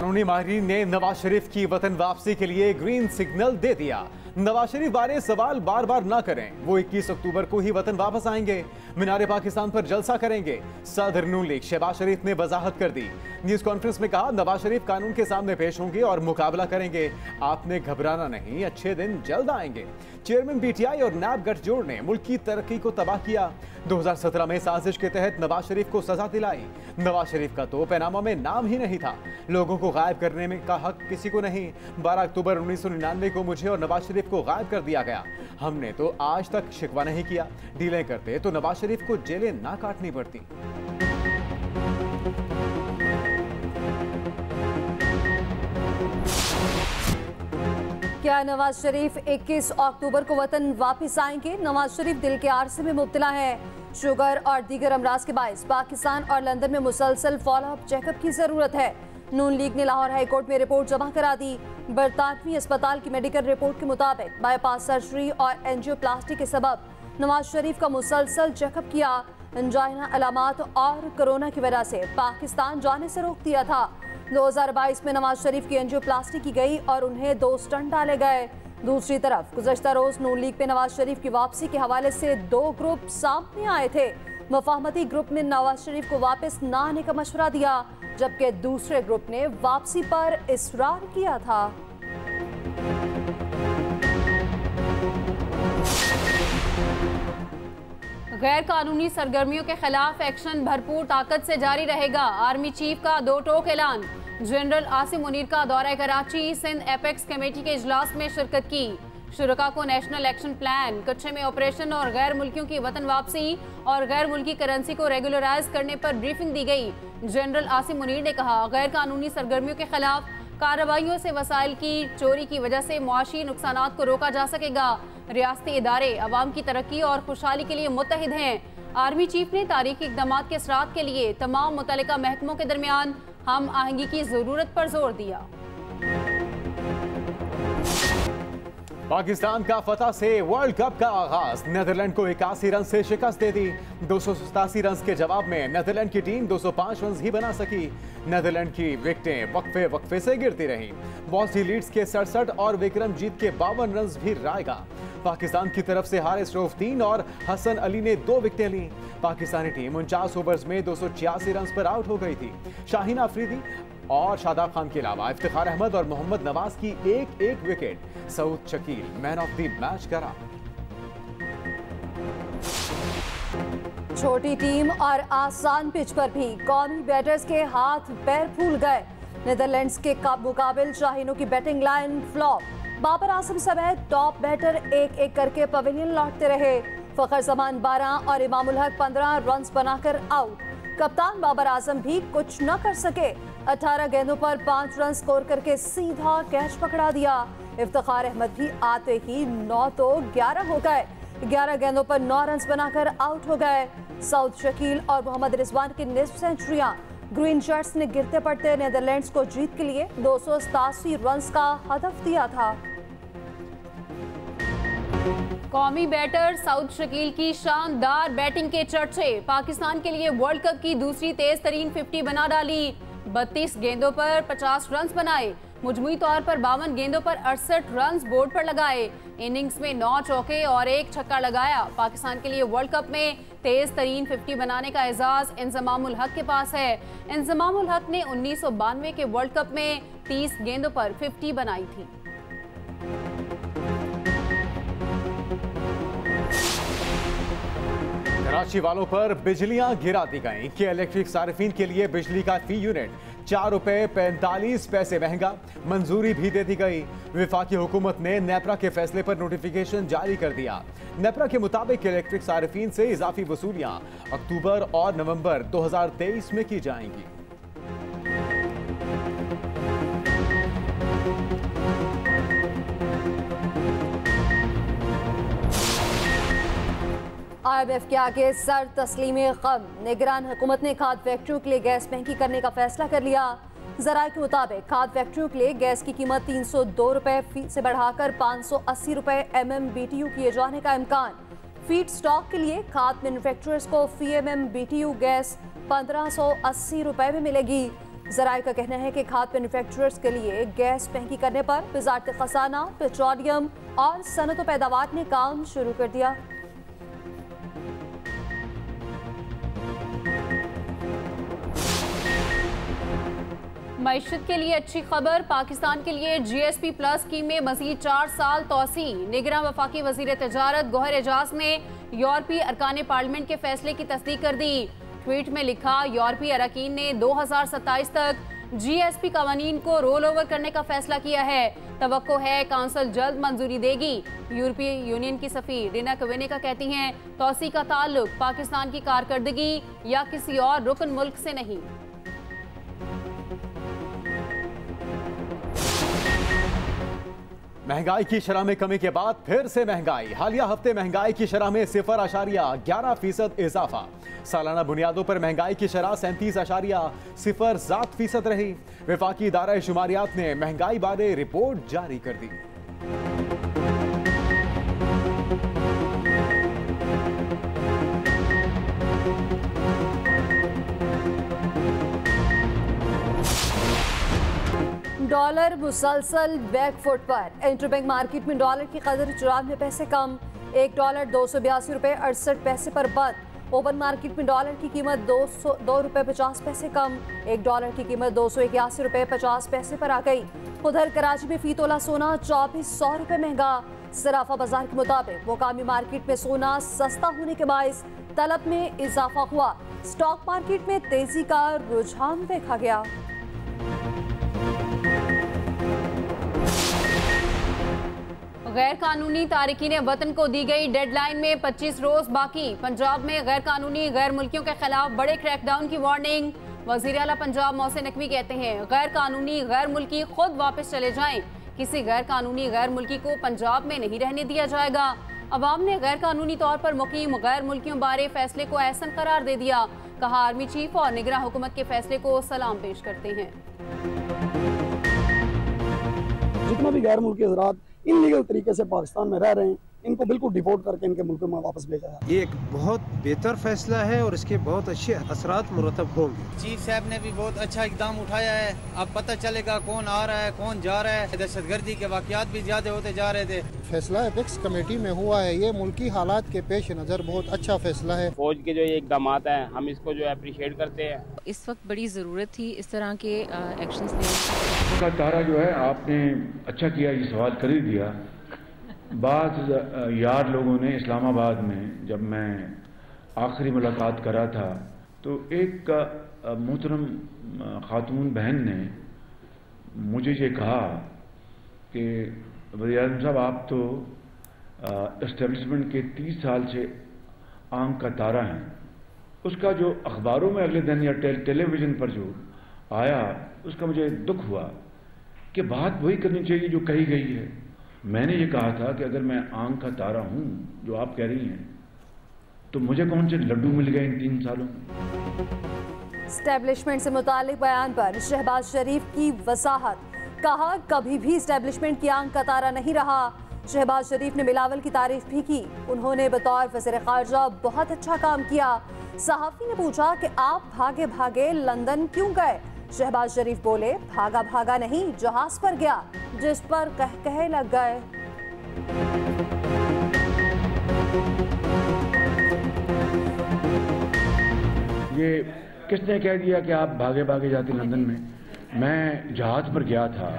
कानूनी माहिरीन ने नवाज शरीफ की वतन वापसी के लिए ग्रीन सिग्नल दे दिया। नवाज शरीफ बारे सवाल बार बार ना करें, वो 21 अक्टूबर को ही वतन वापस आएंगे, मीनारे पाकिस्तान पर जलसा करेंगे। सदर नून लीग शहबाज शरीफ ने वजाहत कर दी। न्यूज कॉन्फ्रेंस में कहा, नवाज शरीफ कानून के सामने पेश होंगे और मुकाबला करेंगे। आपने घबराना नहीं, अच्छे दिन जल्द आएंगे। चेयरमैन पीटीआई और नैब गठजोड़ ने मुल्क की तरक्की को तबाह किया। 2017 में साजिश के तहत नवाज शरीफ को सजा दिलाई। नवाज शरीफ का तो पैनामा में नाम ही नहीं था। लोगों को गायब करने में का हक किसी को नहीं। 12 अक्टूबर 1999 को मुझे और नवाज शरीफ को गायब कर दिया गया। हमने तो आज तक शिकवा नहीं किया। डीलें करते तो नवाज शरीफ को जेलें ना काटनी पड़ती। क्या नवाज शरीफ 21 अक्टूबर को वतन वापस आएंगे? नवाज शरीफ दिल के आरसे में मुब्तला है। शुगर और दीगर अमराज के बायस पाकिस्तान और लंदन में मुसलसल फॉलोअप चेकअप की जरूरत है। नून लीग ने लाहौर हाई कोर्ट में रिपोर्ट जमा करा दी। बरतानवी अस्पताल की मेडिकल रिपोर्ट के मुताबिक बाईपास सर्जरी और एंजियोप्लास्टी के सबब नवाज शरीफ का मुसलसल चेकअप किया। अंजाइना अलामात और कोरोना की वजह से पाकिस्तान जाने से रोक दिया था। 2022 में नवाज शरीफ की एंजियोप्लास्टी की गई और उन्हें 2 स्टंट डाले गए। दूसरी तरफ गुज़श्ता रोज नून लीग पे नवाज शरीफ की वापसी के हवाले से 2 ग्रुप सामने आए थे। मुफाहमती ग्रुप ने नवाज शरीफ को वापस न आने का मशवरा दिया, जबकि दूसरे ग्रुप ने वापसी पर इसरार किया था। गैर कानूनी सरगर्मियों के खिलाफ एक्शन भरपूर ताकत से जारी रहेगा। आर्मी चीफ का 2 टोक ऐलान। जनरल आसिम मुनीर का दौरा कराची सिंध एपेक्स कमेटी के इजलास में शिरकत की। शुरका को नेशनल एक्शन प्लान, कच्चे में ऑपरेशन और गैर मुल्कियों की वतन वापसी और गैर मुल्की करेंसी को रेगुलराइज करने पर ब्रीफिंग दी गई। जनरल आसिम मुनीर ने कहा, गैर कानूनी सरगर्मियों के खिलाफ कार्रवाइयों से वसाइल की चोरी की वजह से मुआशी नुकसानात को रोका जा सकेगा। रियासती इदारे अवाम की तरक्की और खुशहाली के लिए मुत्तहिद हैं। आर्मी चीफ ने तारीखी इक़दामात के असरात के लिए तमाम मुतल्लिका महकमों के दरमियान हम आहंगी की जरूरत पर जोर दिया। पाकिस्तान का फतह से वर्ल्ड कप का आगाज। नीदरलैंड को 81 रन से शिकस्त दे दी। 287 रन के जवाब में नीदरलैंड की टीम 205 रन ही बना सकी। नीदरलैंड की विकेटें वक्फे से गिरती रहीं। बॉसी लीड्स के 67 और विक्रमजीत के 52 रन भी रायगा। पाकिस्तान की तरफ से हारिस रऊफ 3 और हसन अली ने 2 विकेटें ली। पाकिस्तानी टीम 49 ओवर्स में 286 रन पर आउट हो गई थी। शाहीन अफरीदी और शादाब खान के अलावा इफ्तिखार अहमद और मोहम्मद नवाज की एक wicket. Saud Shakeel man of the match करा। छोटी टीम और आसान पिच पर भी कौमी बैटर्स के हाथ पैर फूल गए। नीदरलैंड्स के मुकाबले शाहीनों की batting line flop. Babar Azam समेत टॉप बैटर एक करके पवेलियन लौटते रहे। फखर जमान 12 और इमामुल हक 15 रन बनाकर आउट। कप्तान बाबर आजम भी कुछ न कर सके। 18 गेंदों पर 5 रन स्कोर करके सीधा कैच पकड़ा दिया। इफ्तिखार अहमद भी आते ही 9 तो 11 हो गए। 11 गेंदों पर 9 रन बनाकर आउट हो गए। सऊद शकील और मोहम्मद रिजवान की निस्फ सेंचुरियां। ग्रीन शर्ट्स ने गिरते पड़ते नीदरलैंड्स को जीत के लिए 287 रन का हदफ दिया था। कौमी बैटर सऊद शकील की शानदार बैटिंग के चर्चे। पाकिस्तान के लिए वर्ल्ड कप की दूसरी तेज तरीन 50 बना डाली। 32 गेंदों पर 50 रन बनाए। मुजमुई तौर पर 52 गेंदों पर 68 रन बोर्ड पर लगाए। इनिंग्स में 9 चौके और 1 छक्का लगाया। पाकिस्तान के लिए वर्ल्ड कप में तेज तरीन 50 बनाने का एजाज इंजमामुल हक के पास है। इंजमामुल हक ने 1992 के वर्ल्ड कप में 30 गेंदों पर 50 बनाई थी। कराची वालों पर बिजलियां गिरा दी गईं कि इलेक्ट्रिक सार्फिन के लिए बिजली का फी यूनिट 4 रुपए 45 पैसे महंगा। मंजूरी भी दे दी गई। विफाकी हुकूमत ने नेपरा के फैसले पर नोटिफिकेशन जारी कर दिया। नेपरा के मुताबिक इलेक्ट्रिक सार्फिन से इजाफी वसूलियां अक्टूबर और नवंबर 2023 में की जाएंगी। IMF के आगे सर तस्लीम गम। निगरान हुकूमत ने खाद फैक्ट्रियों के लिए गैस महंगी करने का फैसला कर लिया। ज़राए के मुताबिक खाद फैक्ट्रियों के लिए गैस की कीमत 302 रुपये से बढ़ाकर 580 रुपये MMBTU किए जाने का इम्कान। फीड स्टॉक के लिए खाद मैन्युफैक्चरर्स को फी MMBTU गैस 1580 रुपये में मिलेगी। जराये का कहना है कि खाद्य मैन्युफैक्चरर्स के लिए गैस महंगी करने पर वजारत खजाना, पेट्रोलियम और सनत पैदावार ने काम शुरू कर दिया। मईशत के लिए अच्छी खबर, पाकिस्तान के लिए GSP प्लस स्कीम में मजीद 4 साल तोसी। निगरान वफाकी वजीर तजारत गौहर एजाज ने यूरोपीय अरकान पार्लियामेंट के फैसले की तस्दीक कर दी। ट्वीट में लिखा, यूरोपीय अरकान ने 2027 तक GSP कवानीन को रोल ओवर करने का फैसला किया है। तवक्को है काउंसिल जल्द मंजूरी देगी। यूरोपीय यूनियन की सफीर रिना कवेनेका कहती हैं, तोसी का ताल्लुक पाकिस्तान की कारकर्दगी या किसी और रुकन मुल्क से नहीं। महंगाई की शरह में कमी के बाद फिर से महंगाई। हालिया हफ्ते महंगाई की शरह में 0.11% इजाफा। सालाना बुनियादों पर महंगाई की शरह 37.07% रही। वफाकी इदारा शुमारियात ने महंगाई बारे रिपोर्ट जारी कर दी। डॉलर मुसलसल बैकफुट पर। इंटरबैंक मार्केट में डॉलर की कदर 94 पैसे कम, $1 282.68 पर बंद। ओपन मार्केट में डॉलर की कीमत $2.50 कम, $1 की कीमत $281.50 पर आ गई। उधर कराची में फी तोला सोना ₹2400 महंगा। सराफा बाजार के मुताबिक मुकामी मार्केट में सोना सस्ता होने के बायस तलब में इजाफा हुआ। स्टॉक मार्केट में तेजी का रुझान देखा गया। गैर कानूनी तारिकीन वतन को दी गई डेडलाइन में 25 रोज बाकी। पंजाब में गैर कानूनी गैर मुल्कियों के खिलाफ बड़े क्रैकडाउन की वार्निंग। वजीर आला पंजाब मोहसिन नकवी कहते हैं, गैर कानूनी गैर मुल्की खुद वापस चले जाएं। किसी गैर कानूनी गैर मुल्की को पंजाब में नहीं रहने दिया जाएगा। अवाम ने गैर कानूनी तौर पर मुकीम गैर मुल्कियों बारे फैसले को एहसन करार दे दिया। कहा, आर्मी चीफ और निगरान हुकूमत के फैसले को सलाम पेश करते हैं। जितना भी गैर मुल्की हज़रात इनलीगल तरीके से पाकिस्तान में रह रहे हैं, इनको बिल्कुल डिपोर्ट करके इनके मुल्क में वापस भेजा जाए। ये एक बहुत बेहतर फैसला है और इसके बहुत अच्छे असरात मुरतब होंगे। चीफ साहब ने भी बहुत अच्छा इकदाम उठाया है। अब पता चलेगा कौन आ रहा है, कौन जा रहा है। दहशतगर्दी के वाकयात भी ज्यादा होते जा रहे थे। फैसला एपेक्स कमेटी में हुआ है, ये मुल्की हालात के पेश नज़र बहुत अच्छा फैसला है। फौज के जो ये इकदाम हैं, हम इसको जो अप्रिशिएट करते हैं। इस वक्त बड़ी ज़रूरत थी इस तरह के एक्शंस लेने का। तारा जो है, आपने अच्छा किया ये सवाल कर ही दिया। बाज़ यार लोगों ने इस्लामाबाद में जब मैं आखिरी मुलाकात करा था तो एक मोहतरम खातून बहन ने मुझे ये कहा कि वज़ीर-ए-आज़म साहब, आप तो इस्टेब्लिशमेंट के 30 साल से आंख का तारा हैं। उसका जो अखबारों में अगले दिन या टेलीविज़न पर जो आया, उसका मुझे दुख हुआ कि बात वही करनी चाहिए जो कही गई है। मैंने ये कहा था कि अगर मैं आंख का तारा हूं जो आप कह रही हैं, तो मुझे कौन से लड्डू मिल गए इन 3 सालों में। एस्टेब्लिशमेंट से मुतालिक बयान पर शहबाज शरीफ की वसाहत। कहा, कभी भी एस्टेब्लिशमेंट की आंख का तारा नहीं रहा। शहबाज शरीफ ने बिलावल की तारीफ भी की। उन्होंने बतौर वज़ीर ख़ारजा बहुत अच्छा काम किया। सहाफ़ी ने पूछा कि आप भागे भागे लंदन क्यों गए। शहबाज शरीफ बोले, भागा भागा नहीं, जहाज पर गया, जिस पर कह लग गए। ये किसने कह दिया कि आप भागे भागे जाते लंदन में? मैं जहाज पर गया था।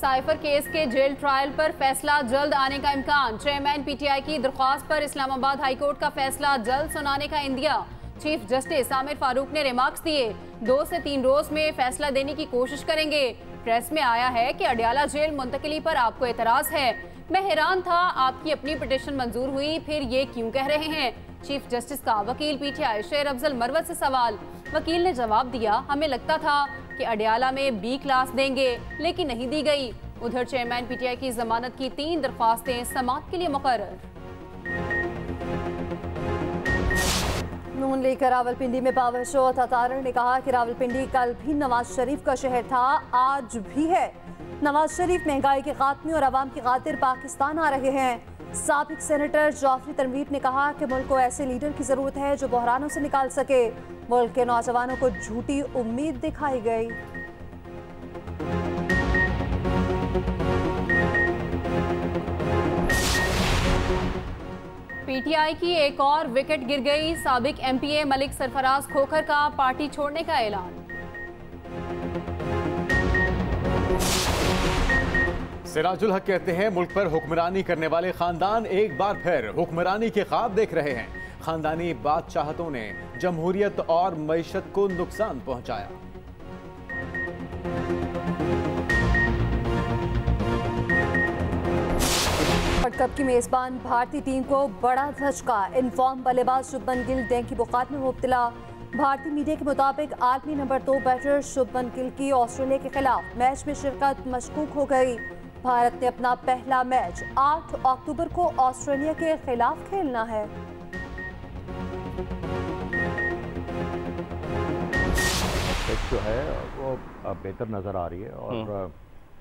साइफर केस के जेल ट्रायल पर फैसला जल्द आने का इम्कान। चेयरमैन PTI की दरख्वास्त पर इस्लामाबाद हाई कोर्ट का फैसला जल्द सुनाने का India. Chief justice Aamir Farooq ने रिमार्क्स दिए, 2 से 3 रोज में फैसला देने की कोशिश करेंगे। प्रेस में आया है कि अडियाला जेल मुंतकली पर आपको एतराज है। मैं हैरान था, आपकी अपनी पिटीशन मंजूर हुई, फिर ये क्यों कह रहे हैं। चीफ जस्टिस का वकील PTI शेर अफजल मरवत से सवाल। वकील ने जवाब दिया, हमें लगता था कि अडियाला में B क्लास देंगे, लेकिन नहीं दी गई। उधर चेयरमैन PTI की जमानत की 3 दरख्वास्तें समाअत के लिए मुकर्रर। नून लीग का रावलपिंडी में पावर शो। तातार ने कहा कि रावलपिंडी कल भी नवाज शरीफ का शहर था, आज भी है। नवाज शरीफ महंगाई के खात्मे और अवाम की खातिर पाकिस्तान आ रहे हैं। साबिक सेनेटर जाफरी तनवीर ने कहा कि मुल्क को ऐसे लीडर की जरूरत है जो बहरानों से निकाल सके। मुल्क के नौजवानों को झूठी उम्मीद दिखाई गई। पीटीआई की एक और विकेट गिर गई। साबिक एमपीए मलिक सरफराज खोखर का पार्टी छोड़ने का ऐलान। सिराजुल हक कहते हैं मुल्क पर हुक्मरानी करने वाले खानदान एक बार फिर हुक्मरानी के ख्वाब देख रहे हैं। खानदानी बादशाहतों ने जमहूरियत और मईशत को नुकसान पहुंचाया। वर्ल्ड कप की मेजबान भारतीय टीम को बड़ा झटका। इनफॉर्म बल्लेबाज शुभमन गिल डेंगू बुखार में मुब्तला। भारतीय मीडिया के मुताबिक आलमी नंबर 2 बैटर शुभमन गिल की ऑस्ट्रेलिया के खिलाफ मैच में शिरकत मशकूक हो गई। भारत ने अपना पहला मैच 8 अक्टूबर को ऑस्ट्रेलिया के खिलाफ खेलना है। जो है वो बेहतर नज़र आ रही है और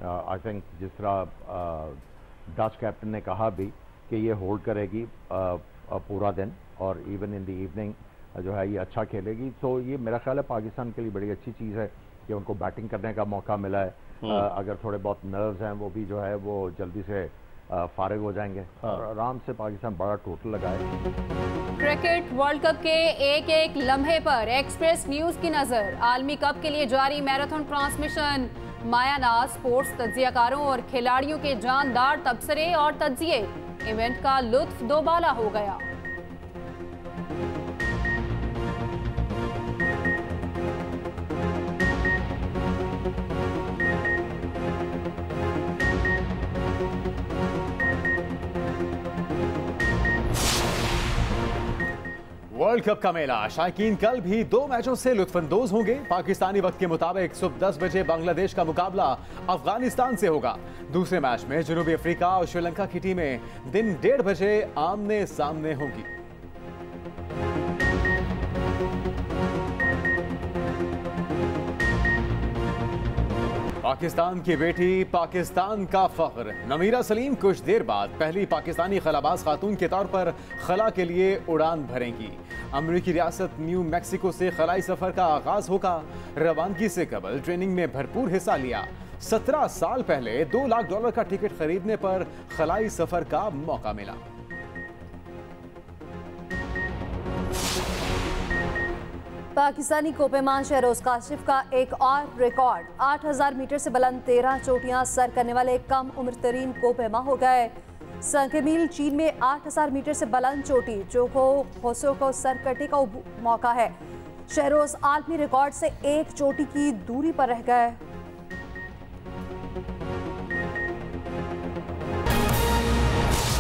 आई थिंक जिस तरह डच कैप्टन ने कहा भी कि ये होल्ड करेगी पूरा दिन और इवन इन द इवनिंग जो है ये अच्छा खेलेगी। तो ये मेरा ख्याल है पाकिस्तान के लिए बड़ी अच्छी चीज़ है कि उनको बैटिंग करने का मौका मिला है। अगर थोड़े बहुत नर्व्स हैं वो भी जो है वो जल्दी से फारिग हो जाएंगे और आराम से पाकिस्तान बड़ा टोटल लगाए। क्रिकेट वर्ल्ड कप के एक एक लम्हे पर एक्सप्रेस न्यूज की नजर। आलमी कप के लिए जारी मैराथन ट्रांसमिशन। मायानाज स्पोर्ट्स तज्जियाकारों और खिलाड़ियों के जानदार तबसरे और तज्जिए। इवेंट का लुत्फ दोबाला हो गया। वर्ल्ड कप का मेला शायकीन कल भी 2 मैचों से लुत्फानंदोज होंगे। पाकिस्तानी वक्त के मुताबिक सुबह 10 बजे बांग्लादेश का मुकाबला अफगानिस्तान से होगा। दूसरे मैच में जनूबी अफ्रीका और श्रीलंका की टीमें दिन 1:30 बजे आमने सामने होंगी। पाकिस्तान की बेटी, पाकिस्तान का फख्र। नमीरा सलीम कुछ देर बाद पहली पाकिस्तानी खलाबाज खातून के तौर पर खला के लिए उड़ान भरेंगी। अमेरिकी रियासत न्यू मैक्सिको से खलाई सफर का आगाज होगा। रवानगी से कबल ट्रेनिंग में भरपूर हिस्सा लिया। 17 साल पहले $2 लाख का टिकट खरीदने पर खलाई सफर का मौका मिला। पाकिस्तानी कोपेमान शहरोज काशिफ का एक और रिकॉर्ड। 8000 मीटर से बुलंद 13 चोटियां सर करने वाले कम उम्र तरीन कोपेमा हो गए। संकेमील चीन में 8000 मीटर से बुलंद चोटी जो को सर करने का मौका है। शहरोज आलमी रिकॉर्ड से एक चोटी की दूरी पर रह गए।